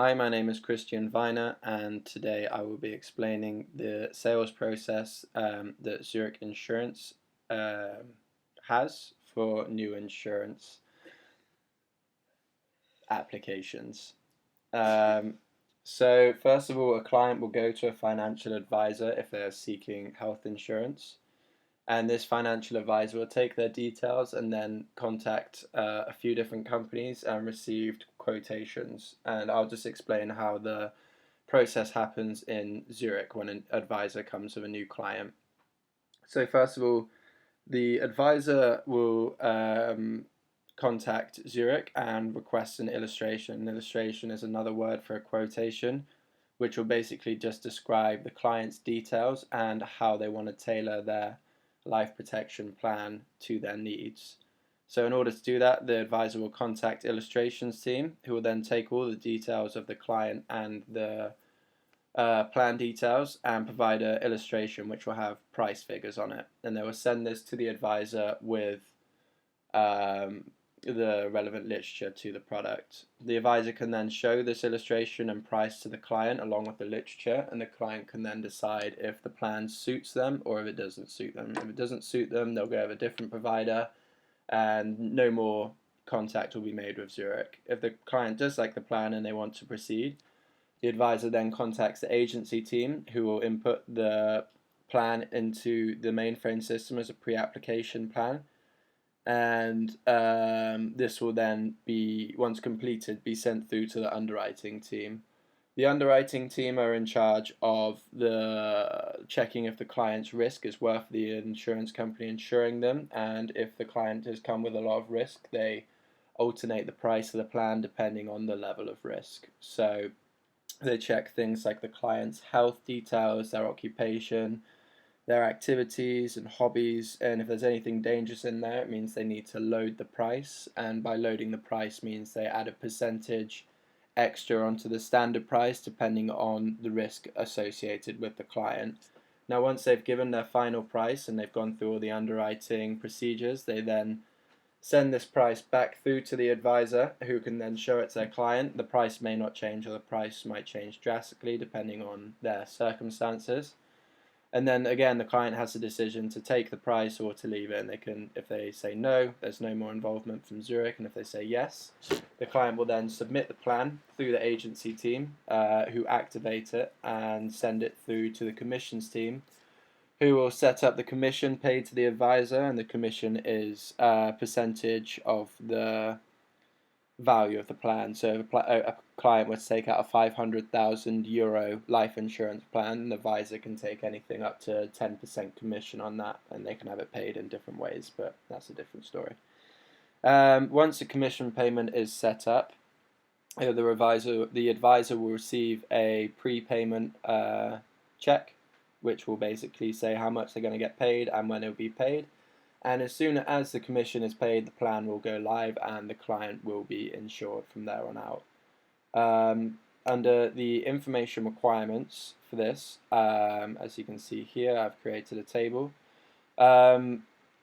Hi, my name is Christian Weiner, and today I will be explaining the sales process that Zurich Insurance has for new insurance applications. Um, so, first of all, a client will go to a financial advisor if they're seeking health insurance, and this financial advisor will take their details and then contact a few different companies and receive quotations. And I'll just explain how the process happens in Zurich when an advisor comes with a new client. So first of all, the advisor will contact Zurich and request an illustration. An illustration is another word for a quotation, which will basically just describe the client's details and how they want to tailor their life protection plan to their needs. So in order to do that, the advisor will contact illustrations team, who will then take all the details of the client and the plan details and provide an illustration which will have price figures on it. And they will send this to the advisor with um, the relevant literature to the product. The advisor can then show this illustration and price to the client along with the literature, and the client can then decide if the plan suits them or if it doesn't suit them. If it doesn't suit them, they'll go with a different provider and no more contact will be made with Zurich. If the client does like the plan and they want to proceed, the advisor then contacts the agency team, who will input the plan into the mainframe system as a pre-application plan, and this will then be, once completed, be sent through to the underwriting team. The underwriting team are in charge of the checking if the client's risk is worth the insurance company insuring them, and if the client has come with a lot of risk, they alternate the price of the plan depending on the level of risk. So they check things like the client's health details, their occupation, their activities and hobbies, and if there's anything dangerous in there, it means they need to load the price, and by loading the price means they add a percentage extra onto the standard price depending on the risk associated with the client. Now, once they've given their final price and they've gone through all the underwriting procedures, they then send this price back through to the advisor, who can then show it to their client. The price may not change, or the price might change drastically depending on their circumstances. And then again, the client has the decision to take the price or to leave it. And they can, if they say no, there's no more involvement from Zurich. And if they say yes, the client will then submit the plan through the agency team, who activate it and send it through to the commissions team, who will set up the commission paid to the advisor. And the commission is a percentage of the value of the plan. So if a client were to take out a €500,000 life insurance plan, the advisor can take anything up to 10% commission on that, and they can have it paid in different ways, but that's a different story. Once the commission payment is set up, the advisor will receive a prepayment check, which will basically say how much they're going to get paid and when it will be paid. And as soon as the commission is paid, the plan will go live and the client will be insured from there on out. Under the information requirements for this, as you can see here, I've created a table. A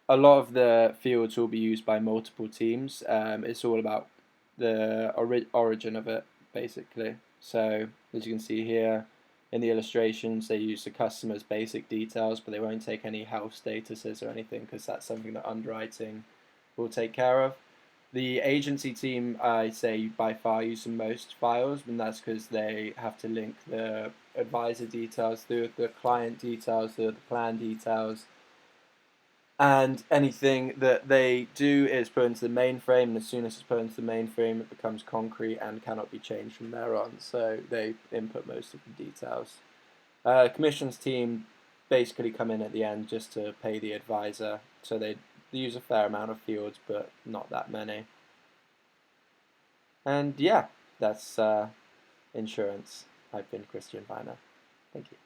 lot of the fields will be used by multiple teams. It's all about the origin of it, basically. So as you can see here, in the illustrations, they use the customer's basic details, but they won't take any health statuses or anything because that's something that underwriting will take care of. The agency team, I say, by far use the most files, and that's because they have to link the advisor details, the client details, the plan details, and anything that they do is put into the mainframe, and as soon as it's put into the mainframe, it becomes concrete and cannot be changed from there on. So they input most of the details. Commissions team basically come in at the end just to pay the advisor, so they use a fair amount of fields, but not that many. And yeah, that's insurance. I've been Christian Weiner. Thank you.